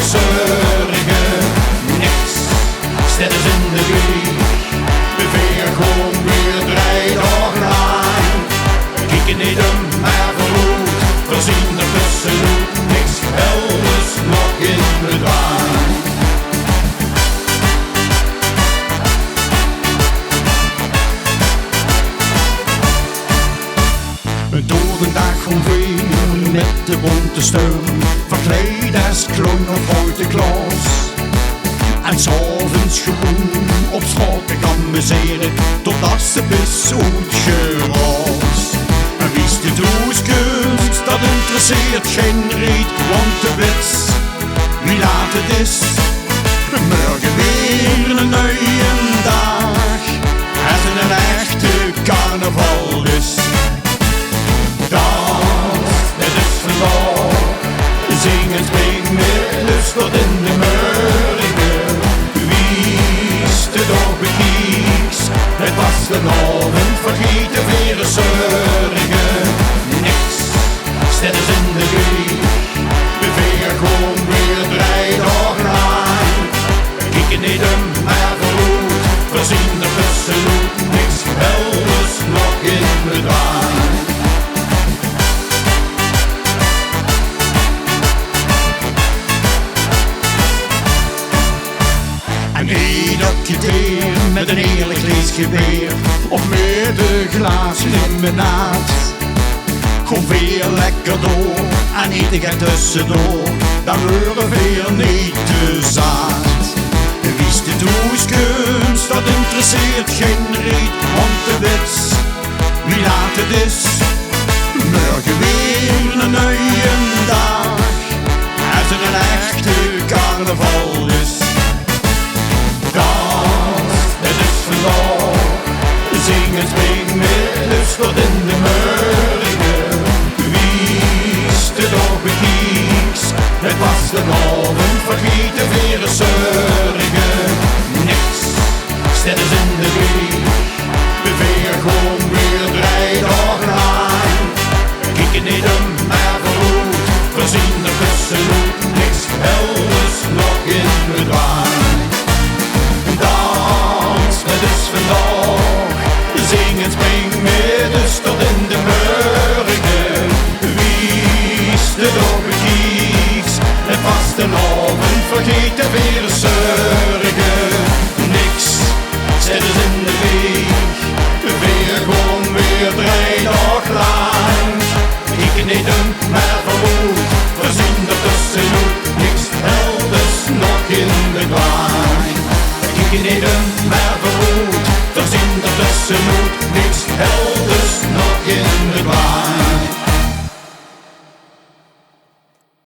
weer, zörrege. Niks, stelt is in de weeg. De veer, Goon, weer, dreij, daog, laank. Kieke, neet, maar veuroet. Zien, detössenoet. Niks, elders nog in bedwaank. Door de dag gewoon weer met de bonte steun, verkleed als kloon of uit de klas. En 's avonds gewoon op straat te amuseren, totdat ze bis uitgeras. En Wieste kunst, dat interesseert geen reet, want de wits, wie laat het is. Mörrege weer een nieuwe dag, als het een echte carnaval is. Daans, het is vendaog, zing en spring met lust tot in de Mörrege. Wieste, bekieks, het vastelaovend, vergete, weer, zörrege. Niks, steit in de weeg, de Veer, Goon, weer, dreij, daog, laank. Kieke, neet, maar veuroet, zien, detössenoet. Niks, elders nog in bedwaank. En ieder keer met een eerlijk leesgeweer, of met de glazen in mijn naad. Gewoon weer lekker door, en eten gaat tussendoor, dan horen weer niet te zaad. Wieste kunst, dat interesseert geen reet, want de wits, wie laat het is. Mörrege weer een nieuwe dag, als er een echte carnaval is. Daans, het is vendaag, zing en spring met lust tot in de Mörrege. Wieste, bekieks, het vastelaovend, vergete, weer, zörrege. Niks, stelt is in de weeg.